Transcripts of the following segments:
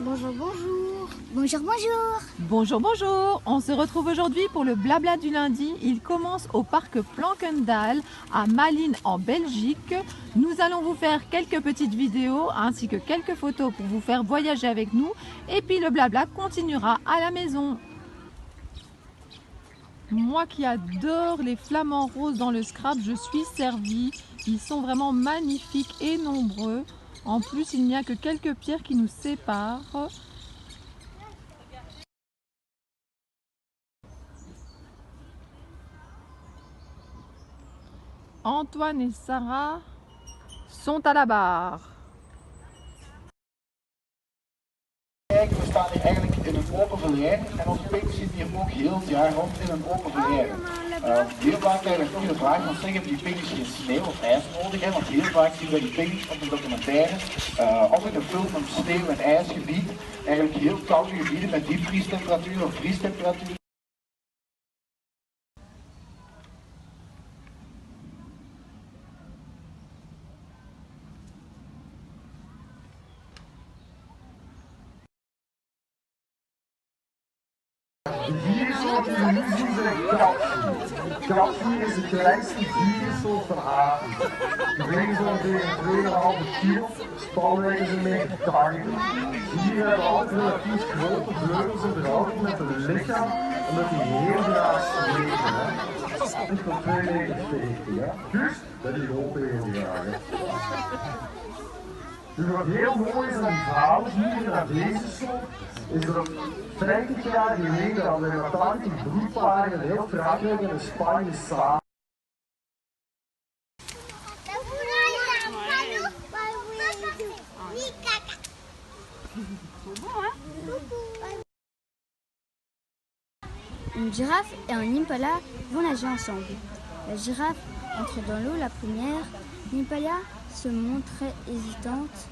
Bonjour, bonjour. Bonjour, bonjour. Bonjour, bonjour. On se retrouve aujourd'hui pour le blabla du lundi. Il commence au parc Plankendal à Malines en Belgique. Nous allons vous faire quelques petites vidéos ainsi que quelques photos pour vous faire voyager avec nous. Et puis le blabla continuera à la maison. Moi qui adore les flamants roses dans le scrap, je suis servie. Ils sont vraiment magnifiques et nombreux. En plus, il n'y a que quelques pierres qui nous séparent. Antoine et Sarah sont à la barre. We staan hier eigenlijk in een open volière en onze pink zit hier ook heel het jaar rond in een open volière. Heel vaak krijg ik toch de vraag van zeggen die pinguïns geen sneeuw of ijs nodig hebben, want heel vaak zien we die pinguïns op de documentaires of in de film van sneeuw- en ijsgebied, eigenlijk heel koude gebieden met diepvriestemperatuur of vriestemperatuur. De diersoort die we nu zien zijn katvier. Katvier is de kleinste diersoort van aarde. De weegt zo ongeveer 2,5 kilo. Spanwijzen zijn mee getarget. Dieren hebben altijd relatief grote vleugels in verhouding met hun lichaam, omdat die heel graag zweven. Dat is van 2,40 meter. Dus dat is ook heel graag. Dus wat heel mooi is aan die verhalen hier naar deze soort, is dat 50 jaar geleden al de Atlantische broedparen heel Frankrijk en Spanje samen. Une girafe et un impala vont nager ensemble. La girafe entre dans l'eau la première. L'impala se montre très hésitante.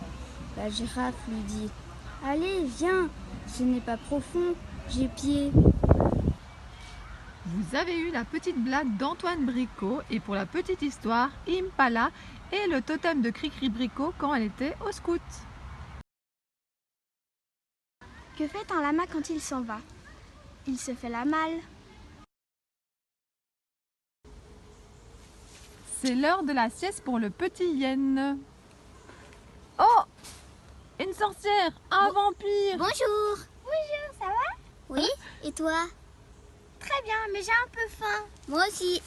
La girafe lui dit « Allez, viens, ce n'est pas profond, j'ai pied. » Vous avez eu la petite blague d'Antoine Bricot et pour la petite histoire, Impala est le totem de Cricri Bricot quand elle était au scout. Que fait un lama quand il s'en va? Il se fait la malle. C'est l'heure de la sieste pour le petit hyène. Oh! Une sorcière! Un vampire! Bonjour. Bonjour, ça va? Oui, et toi? Très bien, mais j'ai un peu faim. Moi aussi.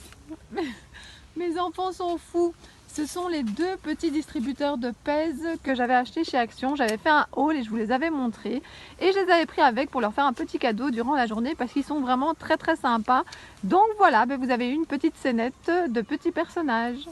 Mes enfants sont fous. Ce sont les deux petits distributeurs de pèse que j'avais achetés chez Action. J'avais fait un haul et je vous les avais montrés. Et je les avais pris avec pour leur faire un petit cadeau durant la journée parce qu'ils sont vraiment très très sympas. Donc voilà, vous avez une petite scénette de petits personnages.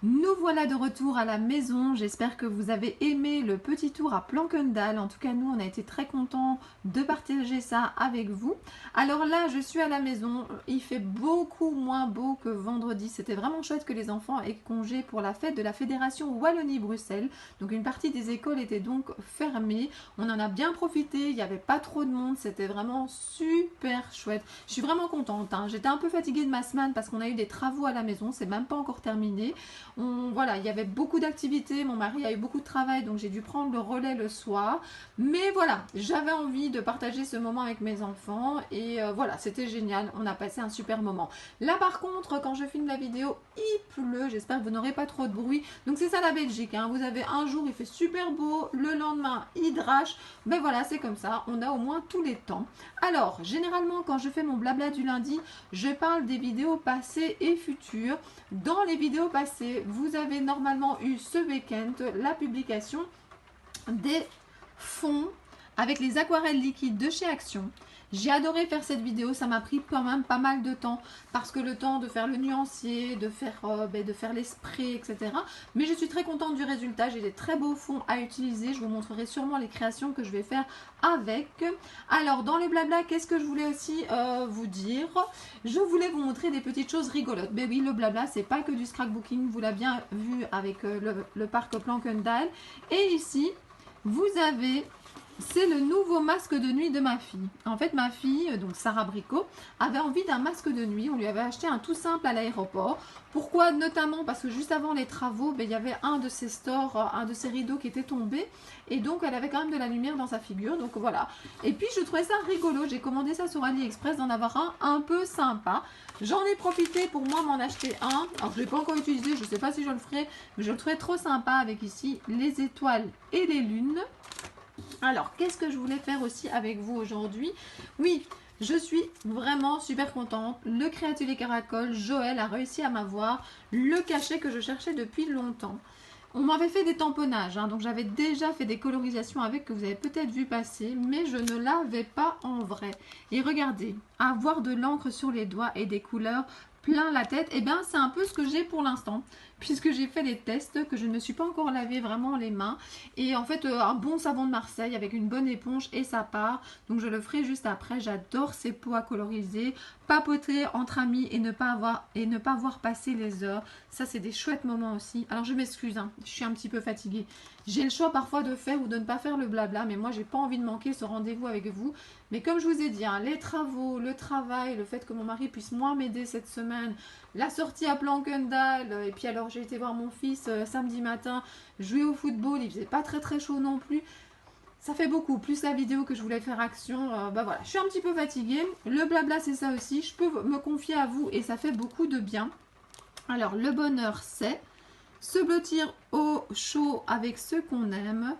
Nous voilà de retour à la maison, j'espère que vous avez aimé le petit tour à Plankendal. En tout cas nous on a été très contents de partager ça avec vous. Alors là je suis à la maison, il fait beaucoup moins beau que vendredi. C'était vraiment chouette que les enfants aient congé pour la fête de la Fédération Wallonie-Bruxelles. Donc une partie des écoles était donc fermée, on en a bien profité, il n'y avait pas trop de monde, c'était vraiment super chouette. Je suis vraiment contente, hein. J'étais un peu fatiguée de ma semaine parce qu'on a eu des travaux à la maison, c'est même pas encore terminé. Voilà, il y avait beaucoup d'activités, mon mari a eu beaucoup de travail donc j'ai dû prendre le relais le soir, mais voilà, j'avais envie de partager ce moment avec mes enfants et voilà, c'était génial, on a passé un super moment. Là par contre, quand je filme la vidéo, il pleut, j'espère que vous n'aurez pas trop de bruit, donc c'est ça la Belgique, hein. Vous avez un jour il fait super beau, le lendemain il drache, ben voilà, c'est comme ça, on a au moins tous les temps. Alors, généralement quand je fais mon blabla du lundi, je parle des vidéos passées et futures. Dans les vidéos passées, vous avez normalement eu ce week-end la publication des fonds avec les aquarelles liquides de chez Action. J'ai adoré faire cette vidéo, ça m'a pris quand même pas mal de temps parce que le temps de faire le nuancier, de faire les sprays, etc. Mais je suis très contente du résultat, j'ai des très beaux fonds à utiliser, je vous montrerai sûrement les créations que je vais faire avec. Alors dans les blabla, qu'est-ce que je voulais aussi vous dire? Je voulais vous montrer des petites choses rigolotes. Mais oui, le blabla, c'est pas que du scrapbooking, vous l'avez bien vu avec le parc Plankendal. Et ici, vous avez C'est le nouveau masque de nuit de ma fille. En fait, ma fille, donc Sarah Bricot, avait envie d'un masque de nuit. On lui avait acheté un tout simple à l'aéroport. Pourquoi? Notamment parce que juste avant les travaux, il y avait un de ses stores, un de ses rideaux qui était tombé. Et donc, elle avait quand même de la lumière dans sa figure. Donc voilà. Et puis, je trouvais ça rigolo. J'ai commandé ça sur AliExpress d'en avoir un peu sympa. J'en ai profité pour moi m'en acheter un. Alors, je ne l'ai pas encore utilisé. Je ne sais pas si je le ferai. Mais je le trouvais trop sympa avec ici les étoiles et les lunes. Alors, qu'est-ce que je voulais faire aussi avec vous aujourd'hui? Oui, je suis vraiment super contente. Le Créatelier Caracol, Joël a réussi à m'avoir le cachet que je cherchais depuis longtemps. On m'avait fait des tamponnages, hein, donc j'avais déjà fait des colorisations avec que vous avez peut-être vu passer, mais je ne l'avais pas en vrai. Et regardez, avoir de l'encre sur les doigts et des couleurs plein la tête, et bien c'est un peu ce que j'ai pour l'instant, puisque j'ai fait les tests, que je ne me suis pas encore lavé vraiment les mains, et en fait un bon savon de Marseille avec une bonne éponge et ça part, donc je le ferai juste après. J'adore ces pots à coloriser, papoter entre amis et ne pas voir passer les heures, ça c'est des chouettes moments aussi. Alors je m'excuse, hein, je suis un petit peu fatiguée, j'ai le choix parfois de faire ou de ne pas faire le blabla, mais moi j'ai pas envie de manquer ce rendez-vous avec vous. Mais comme je vous ai dit, hein, les travaux, le travail, le fait que mon mari puisse moins m'aider cette semaine, la sortie à Plankendal, et puis alors j'ai été voir mon fils samedi matin jouer au football, il faisait pas très chaud non plus. Ça fait beaucoup, plus la vidéo que je voulais faire action, voilà, je suis un petit peu fatiguée. Le blabla c'est ça aussi, je peux me confier à vous et ça fait beaucoup de bien. Alors le bonheur c'est se blottir au chaud avec ceux qu'on aime.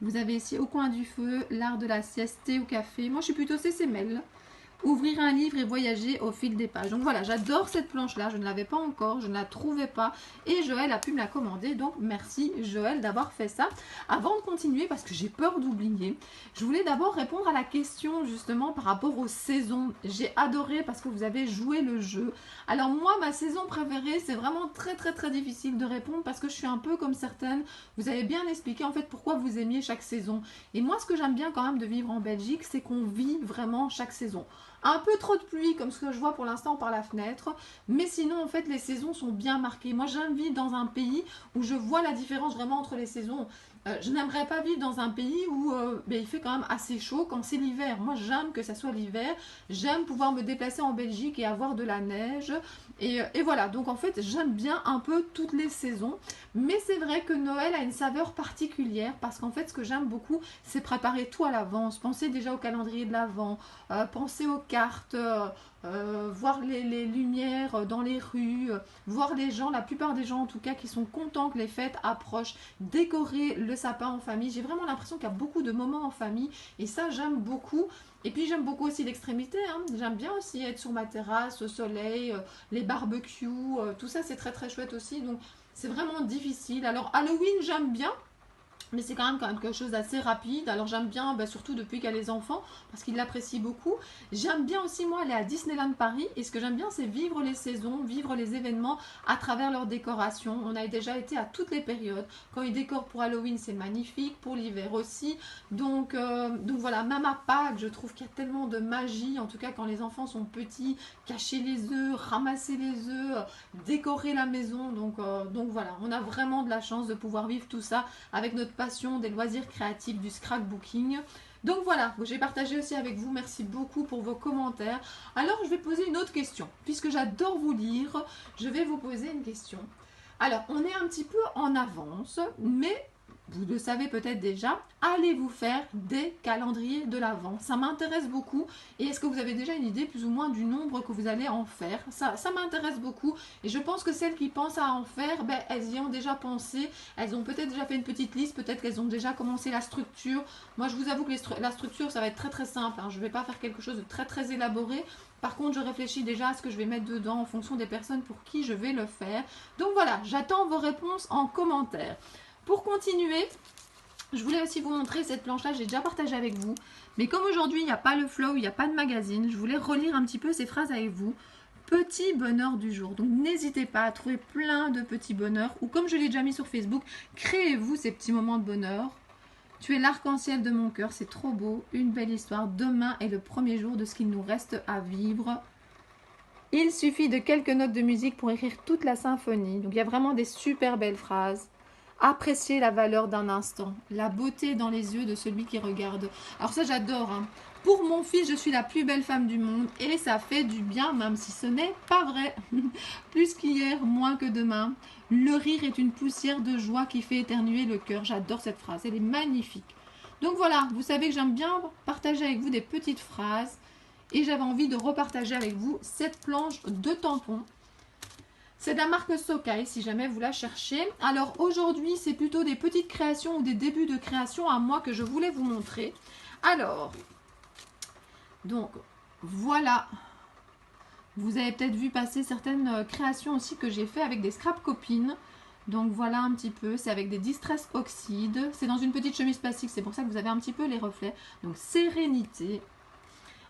Vous avez ici au coin du feu, l'art de la sieste, thé ou café. Moi je suis plutôt CCML. Ouvrir un livre et voyager au fil des pages. Donc voilà, j'adore cette planche-là. Je ne l'avais pas encore, je ne la trouvais pas. Et Joël a pu me la commander. Donc merci Joël d'avoir fait ça. Avant de continuer, parce que j'ai peur d'oublier, je voulais d'abord répondre à la question justement par rapport aux saisons. J'ai adoré parce que vous avez joué le jeu. Alors moi, ma saison préférée, c'est vraiment très difficile de répondre parce que je suis un peu comme certaines. Vous avez bien expliqué en fait pourquoi vous aimiez chaque saison. Et moi, ce que j'aime bien quand même de vivre en Belgique, c'est qu'on vit vraiment chaque saison. Un peu trop de pluie comme ce que je vois pour l'instant par la fenêtre, mais sinon en fait les saisons sont bien marquées. Moi j'aime vivre dans un pays où je vois la différence vraiment entre les saisons. Je n'aimerais pas vivre dans un pays où il fait quand même assez chaud quand c'est l'hiver. Moi j'aime que ça soit l'hiver, j'aime pouvoir me déplacer en Belgique et avoir de la neige. Et voilà, donc en fait j'aime bien un peu toutes les saisons. Mais c'est vrai que Noël a une saveur particulière parce qu'en fait ce que j'aime beaucoup c'est préparer tout à l'avance. Penser déjà au calendrier de l'Avent, penser aux cartes, voir les lumières dans les rues, voir les gens, la plupart des gens en tout cas qui sont contents que les fêtes approchent, décorer le sapin en famille. J'ai vraiment l'impression qu'il y a beaucoup de moments en famille et ça j'aime beaucoup. Et puis j'aime beaucoup aussi l'extrémité, hein. J'aime bien aussi être sur ma terrasse au soleil, les barbecues, tout ça c'est très chouette aussi. Donc c'est vraiment difficile. Alors Halloween j'aime bien. Mais c'est quand même quelque chose d'assez rapide. Alors j'aime bien, surtout depuis qu'il y a les enfants, parce qu'ils l'apprécient beaucoup. J'aime bien aussi moi aller à Disneyland Paris. Et ce que j'aime bien c'est vivre les saisons, vivre les événements à travers leurs décorations. On a déjà été à toutes les périodes. Quand ils décorent pour Halloween c'est magnifique, pour l'hiver aussi. Donc voilà, même à Pâques je trouve qu'il y a tellement de magie. En tout cas quand les enfants sont petits, cacher les œufs, ramasser les œufs, décorer la maison. Donc voilà, on a vraiment de la chance de pouvoir vivre tout ça avec notre passion des loisirs créatifs, du scrapbooking. Donc voilà, j'ai partagé aussi avec vous. Merci beaucoup pour vos commentaires. Alors je vais poser une autre question. Puisque j'adore vous lire, je vais vous poser une question. Alors on est un petit peu en avance, mais vous le savez peut-être déjà, allez vous faire des calendriers de l'Avent. Ça m'intéresse beaucoup. Et est-ce que vous avez déjà une idée plus ou moins du nombre que vous allez en faire? Ça m'intéresse beaucoup. Et je pense que celles qui pensent à en faire, elles y ont déjà pensé. Elles ont peut-être déjà fait une petite liste. Peut-être qu'elles ont déjà commencé la structure. Moi, je vous avoue que la structure, ça va être très simple, hein. Je ne vais pas faire quelque chose de très élaboré. Par contre, je réfléchis déjà à ce que je vais mettre dedans en fonction des personnes pour qui je vais le faire. Donc voilà, j'attends vos réponses en commentaire. Pour continuer, je voulais aussi vous montrer cette planche-là, j'ai déjà partagé avec vous. Mais comme aujourd'hui, il n'y a pas le flow, il n'y a pas de magazine, je voulais relire un petit peu ces phrases avec vous. Petit bonheur du jour. Donc n'hésitez pas à trouver plein de petits bonheurs. Ou comme je l'ai déjà mis sur Facebook, créez-vous ces petits moments de bonheur. Tu es l'arc-en-ciel de mon cœur, c'est trop beau. Une belle histoire. Demain est le premier jour de ce qu'il nous reste à vivre. Il suffit de quelques notes de musique pour écrire toute la symphonie. Donc il y a vraiment des super belles phrases. Apprécier la valeur d'un instant, la beauté dans les yeux de celui qui regarde. Alors ça, j'adore, hein. Pour mon fils, je suis la plus belle femme du monde et ça fait du bien, même si ce n'est pas vrai. Plus qu'hier, moins que demain. Le rire est une poussière de joie qui fait éternuer le cœur. J'adore cette phrase, elle est magnifique. Donc voilà, vous savez que j'aime bien partager avec vous des petites phrases et j'avais envie de repartager avec vous cette planche de tampons. C'est de la marque Sokai, si jamais vous la cherchez. Alors aujourd'hui, c'est plutôt des petites créations ou des débuts de création à moi que je voulais vous montrer. Alors, donc voilà. Vous avez peut-être vu passer certaines créations aussi que j'ai fait avec des scrap copines. Donc voilà un petit peu, c'est avec des Distress Oxyde. C'est dans une petite chemise plastique, c'est pour ça que vous avez un petit peu les reflets. Donc sérénité.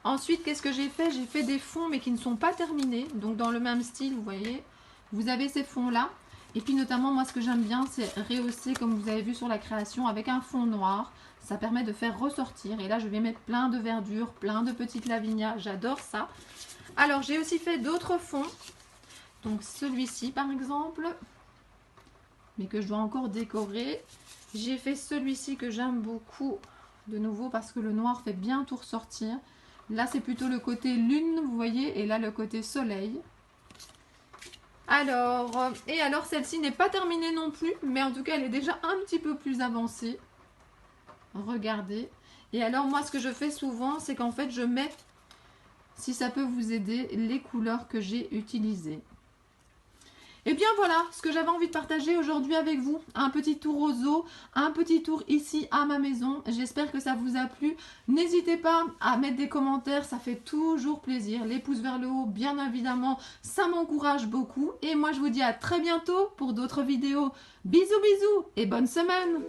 Ensuite, qu'est-ce que j'ai fait? J'ai fait des fonds mais qui ne sont pas terminés. Donc dans le même style, vous voyez. Vous avez ces fonds-là. Et puis notamment, moi, ce que j'aime bien, c'est rehausser, comme vous avez vu sur la création, avec un fond noir. Ça permet de faire ressortir. Et là, je vais mettre plein de verdure, plein de petites lavinias. J'adore ça. Alors, j'ai aussi fait d'autres fonds. Donc, celui-ci, par exemple. Mais que je dois encore décorer. J'ai fait celui-ci que j'aime beaucoup. De nouveau, parce que le noir fait bien tout ressortir. Là, c'est plutôt le côté lune, vous voyez. Et là, le côté soleil. Alors, celle-ci n'est pas terminée non plus, mais en tout cas elle est déjà un petit peu plus avancée. Regardez. Et alors moi ce que je fais souvent, c'est qu'en fait je mets, si ça peut vous aider, les couleurs que j'ai utilisées. Et bien voilà ce que j'avais envie de partager aujourd'hui avec vous. Un petit tour au zoo, un petit tour ici à ma maison. J'espère que ça vous a plu. N'hésitez pas à mettre des commentaires, ça fait toujours plaisir. Les pouces vers le haut, bien évidemment, ça m'encourage beaucoup. Et moi je vous dis à très bientôt pour d'autres vidéos. Bisous bisous et bonne semaine!